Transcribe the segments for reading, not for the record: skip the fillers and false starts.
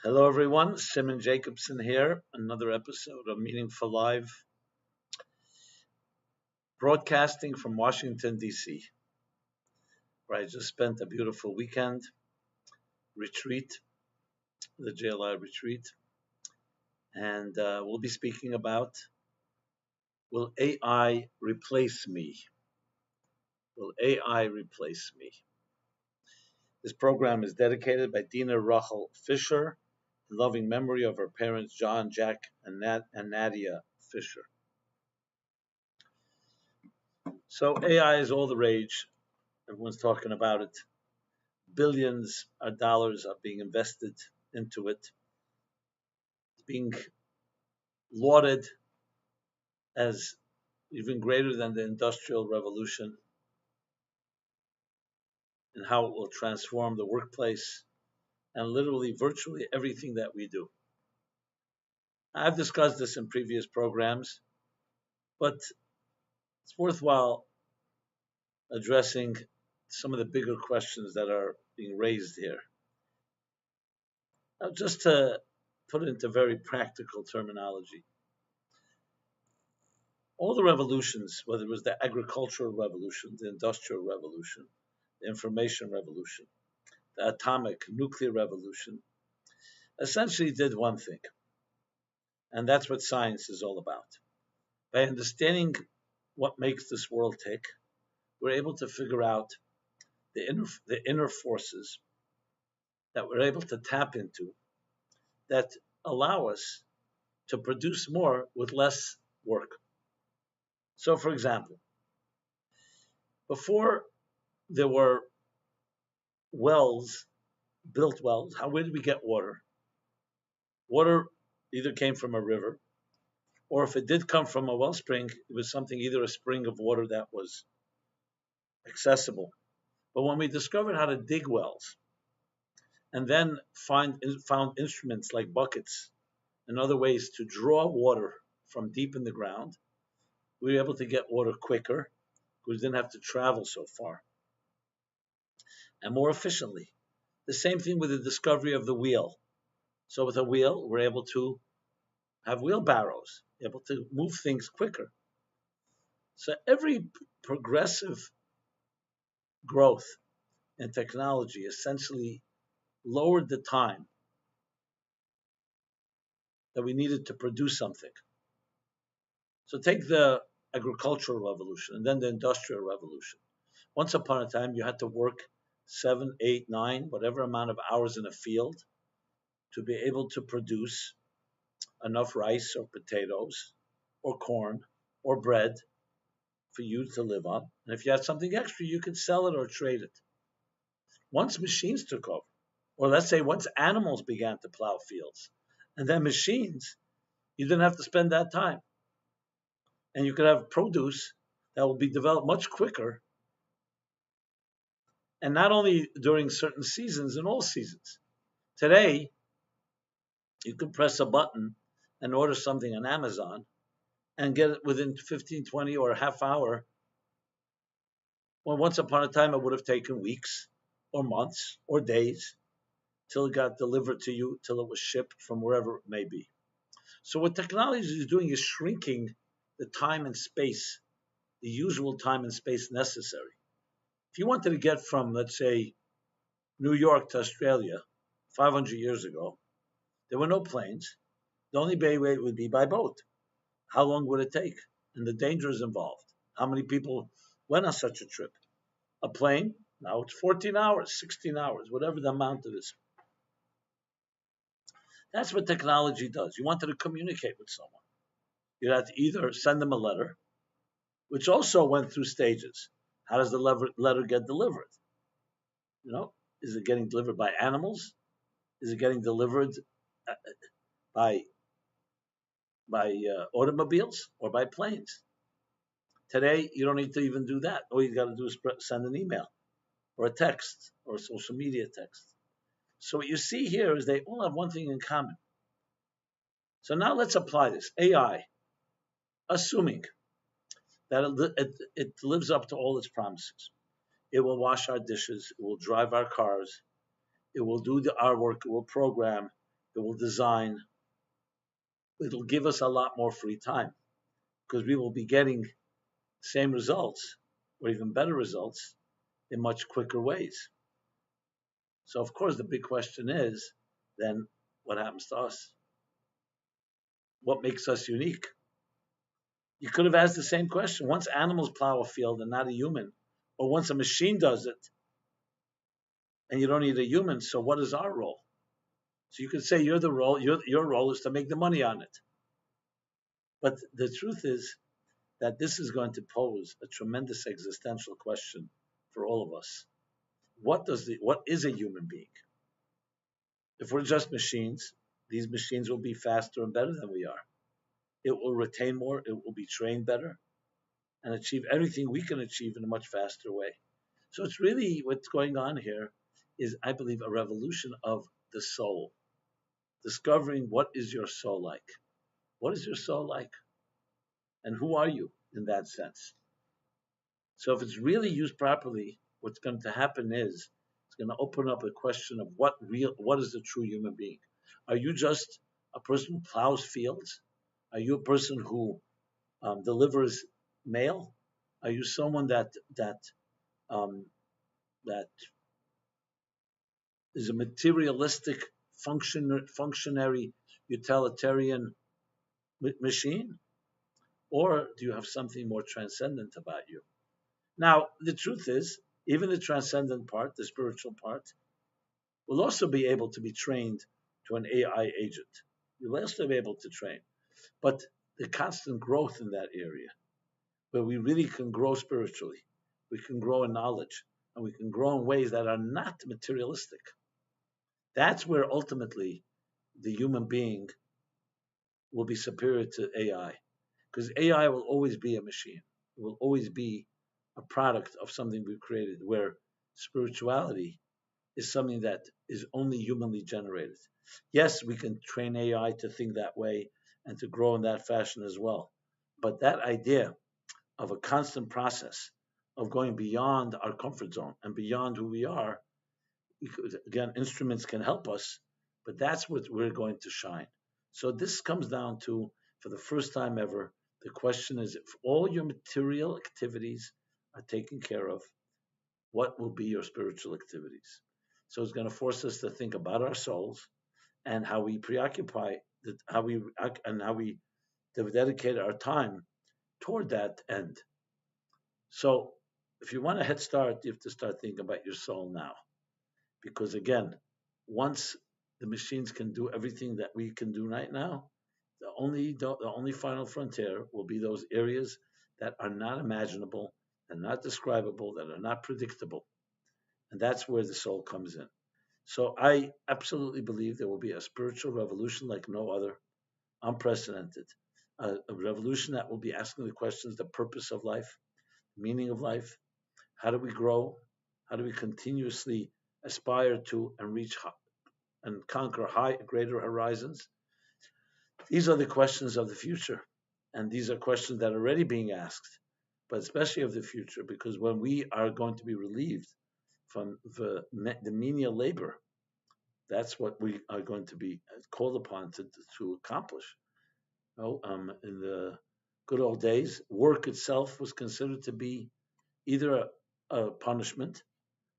Hello, everyone. Simon Jacobson here. Another episode of Meaningful Live, broadcasting from Washington, D.C., where I just spent a beautiful weekend retreat, the JLI retreat. And we'll be speaking about, will AI replace me? Will AI replace me? This program is dedicated by Dina Rachel Fisher, in loving memory of her parents, John, Jack, and Nadia Fisher. So AI is all the rage. Everyone's talking about it. Billions of dollars are being invested into it. It's being lauded as even greater than the Industrial Revolution and how it will transform the workplace and literally virtually everything that we do. I've discussed this in previous programs, but it's worthwhile addressing some of the bigger questions that are being raised here. Now, just to put it into very practical terminology, all the revolutions, whether it was the agricultural revolution, the industrial revolution, the information revolution, the atomic nuclear revolution, essentially did one thing. And that's what science is all about. By understanding what makes this world tick, we're able to figure out the inner forces that we're able to tap into that allow us to produce more with less work. So, for example, before there were built wells, where did we get water? Water either came from a river, or if it did come from a wellspring, it was something, either a spring of water that was accessible. But when we discovered how to dig wells, and then found instruments like buckets and other ways to draw water from deep in the ground, we were able to get water quicker because we didn't have to travel so far, and more efficiently. The same thing with the discovery of the wheel. So with a wheel, we're able to have wheelbarrows, able to move things quicker. So every progressive growth in technology essentially lowered the time that we needed to produce something. So take the agricultural revolution and then the industrial revolution. Once upon a time, you had to work 7, 8, 9, whatever amount of hours in a field to be able to produce enough rice or potatoes or corn or bread for you to live on. And if you had something extra, you could sell it or trade it. Once machines took over, or let's say once animals began to plow fields, and then machines, you didn't have to spend that time. And you could have produce that will be developed much quicker, and not only during certain seasons, in all seasons. Today, you can press a button and order something on Amazon and get it within 15, 20, or a half hour. Well, once upon a time, it would have taken weeks or months or days till it got delivered to you, till it was shipped from wherever it may be. So what technology is doing is shrinking the time and space, the usual time and space necessary. If you wanted to get from, let's say, New York to Australia 500 years ago, there were no planes. The only way would be by boat. How long would it take? And the dangers involved. How many people went on such a trip? A plane, now it's 14 hours, 16 hours, whatever the amount it is. That's what technology does. You wanted to communicate with someone. You had to either send them a letter, which also went through stages. How does the letter get delivered? Is it getting delivered by animals? Is it getting delivered by automobiles or by planes? Today, you don't need to even do that. All you got to do is send an email or a text or a social media text. So what you see here is they all have one thing in common. So now let's apply this. AI, assuming that it lives up to all its promises. It will wash our dishes. It will drive our cars. It will do our work. It will program. it will design, it'll give us a lot more free time because we will be getting the same results or even better results in much quicker ways. So, of course, the big question is then what happens to us? What makes us unique? You could have asked the same question. Once animals plow a field and not a human, or once a machine does it and you don't need a human, so what is our role? So you could say your role is to make the money on it. But the truth is that this is going to pose a tremendous existential question for all of us. What is a human being? If we're just machines, these machines will be faster and better than we are. It will retain more, it will be trained better, and achieve everything we can achieve in a much faster way. So it's really what's going on here is, I believe, a revolution of the soul. Discovering what is your soul like. What is your soul like? And who are you in that sense? So if it's really used properly, what's going to happen is it's going to open up a question of what is the true human being? Are you just a person who plows fields? Are you a person who delivers mail? Are you someone that is a materialistic functionary utilitarian machine? Or do you have something more transcendent about you? Now, the truth is, even the transcendent part, the spiritual part, will also be able to be trained to an AI agent. You'll also be able to train. But the constant growth in that area, where we really can grow spiritually, we can grow in knowledge, and we can grow in ways that are not materialistic. That's where ultimately the human being will be superior to AI. Because AI will always be a machine. It will always be a product of something we've created, where spirituality is something that is only humanly generated. Yes, we can train AI to think that way and to grow in that fashion as well. But that idea of a constant process of going beyond our comfort zone and beyond who we are, again, instruments can help us, but that's what we're going to shine. So this comes down to, for the first time ever, the question is, if all your material activities are taken care of, what will be your spiritual activities? So it's going to force us to think about our souls and how we preoccupy, how we dedicate our time toward that end. So if you want a head start, you have to start thinking about your soul now. Because again, once the machines can do everything that we can do right now, the only final frontier will be those areas that are not imaginable and not describable, that are not predictable. And that's where the soul comes in. So I absolutely believe there will be a spiritual revolution like no other, unprecedented. A revolution that will be asking the questions, the purpose of life, meaning of life, how do we grow, how do we continuously aspire to and reach and conquer greater horizons. These are the questions of the future, and these are questions that are already being asked, but especially of the future, because when we are going to be relieved from the menial labor, that's what we are going to be called upon to accomplish. In the good old days, work itself was considered to be either a punishment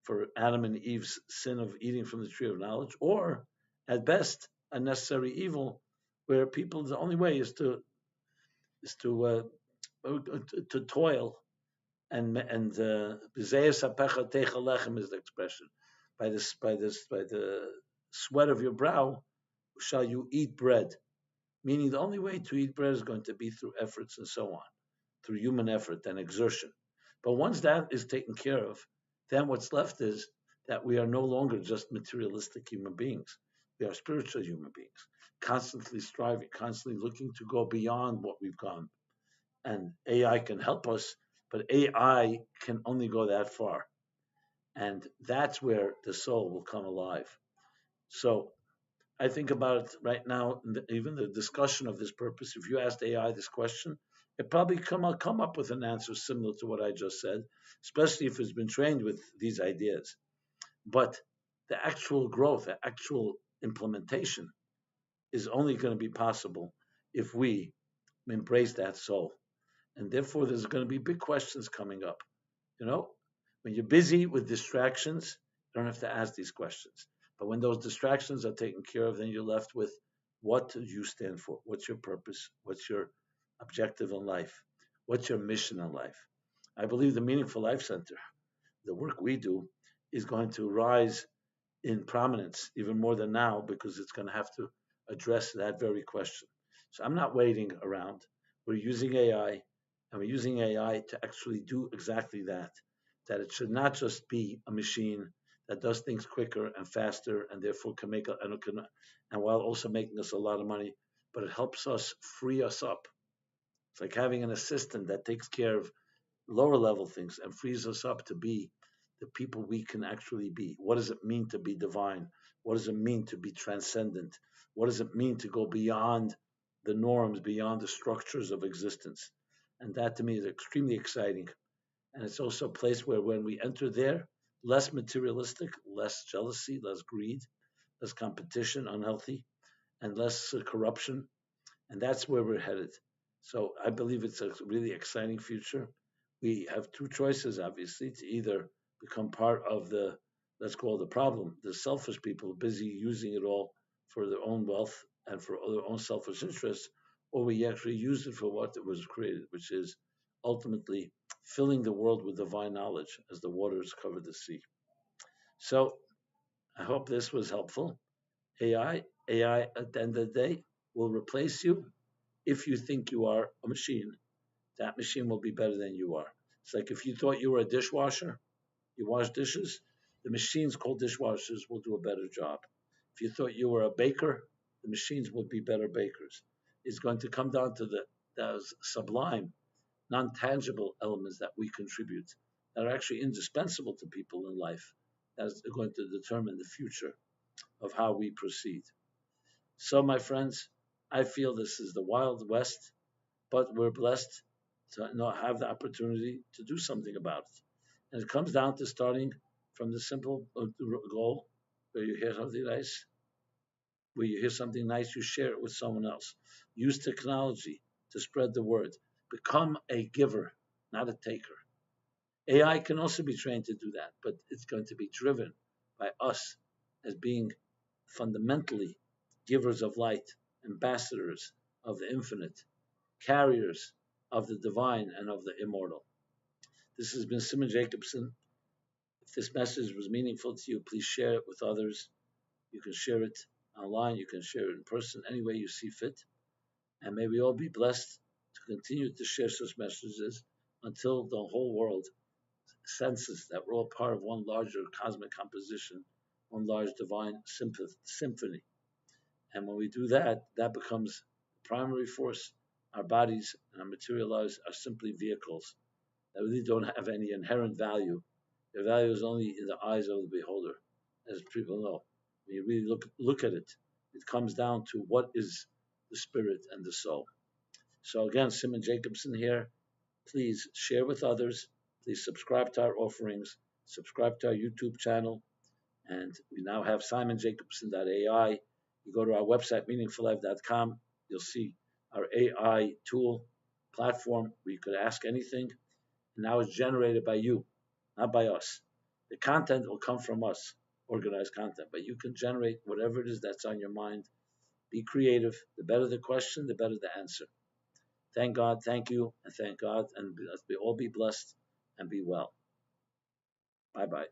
for Adam and Eve's sin of eating from the tree of knowledge, or at best a necessary evil, where people, the only way is to toil and b'zeis hapecha teichel lechem is the expression. By the sweat of your brow shall you eat bread. Meaning the only way to eat bread is going to be through efforts and so on, through human effort and exertion. But once that is taken care of, then what's left is that we are no longer just materialistic human beings. We are spiritual human beings, constantly striving, constantly looking to go beyond what we've gone. And AI can help us, but AI can only go that far. And that's where the soul will come alive. So I think about it right now, even the discussion of this purpose. If you asked AI this question, it probably come up with an answer similar to what I just said, especially if it's been trained with these ideas. But the actual growth, the actual implementation is only going to be possible if we embrace that soul. And therefore, there's going to be big questions coming up. You know, when you're busy with distractions, you don't have to ask these questions. But when those distractions are taken care of, then you're left with, what do you stand for? What's your purpose? What's your objective in life? What's your mission in life? I believe the Meaningful Life Center, the work we do, is going to rise in prominence even more than now, because it's going to have to address that very question. So I'm not waiting around. We're using AI, and we're using AI to actually do exactly that. That it should not just be a machine that does things quicker and faster, and therefore can make and while also making us a lot of money, but it helps us free us up. It's like having an assistant that takes care of lower level things and frees us up to be the people we can actually be. What does it mean to be divine? What does it mean to be transcendent? What does it mean to go beyond the norms, beyond the structures of existence? And that to me is extremely exciting. And it's also a place where when we enter there, less materialistic, less jealousy, less greed, less competition, unhealthy, and less corruption, and that's where we're headed. So I believe it's a really exciting future. We have two choices, obviously, to either become part of the, let's call it the problem, the selfish people busy using it all for their own wealth and for their own selfish interests, or we actually use it for what it was created, which is ultimately filling the world with divine knowledge as the waters cover the sea. So I hope this was helpful. AI at the end of the day will replace you. If you think you are a machine, that machine will be better than you are. It's like if you thought you were a dishwasher, you wash dishes, the machines called dishwashers will do a better job. If you thought you were a baker, the machines will be better bakers. It's going to come down to those sublime, non tangible elements that we contribute that are actually indispensable to people in life, that is going to determine the future of how we proceed. So, my friends, I feel this is the Wild West, but we're blessed to not have the opportunity to do something about it. And it comes down to starting from the simple goal, where you hear something nice, you share it with someone else. Use technology to spread the word. Become a giver, not a taker. AI can also be trained to do that, but it's going to be driven by us as being fundamentally givers of light, ambassadors of the infinite, carriers of the divine and of the immortal. This has been Simon Jacobson. If this message was meaningful to you, please share it with others. You can share it online, you can share it in person, any way you see fit. And may we all be blessed to continue to share such messages until the whole world senses that we're all part of one larger cosmic composition, one large divine symphony. And when we do that, that becomes the primary force. Our bodies and our material lives are simply vehicles that really don't have any inherent value. Their value is only in the eyes of the beholder, as people know. When you really look at it, it comes down to what is the spirit and the soul. So again, Simon Jacobson here. Please share with others. Please subscribe to our offerings. Subscribe to our YouTube channel. And we now have SimonJacobson.ai. You go to our website, meaningfullife.com. You'll see our AI tool platform where you could ask anything. And now it's generated by you, not by us. The content will come from us, organized content, but you can generate whatever it is that's on your mind. Be creative. The better the question, the better the answer. Thank God, thank you, and thank God, and let's all be blessed and be well. Bye-bye.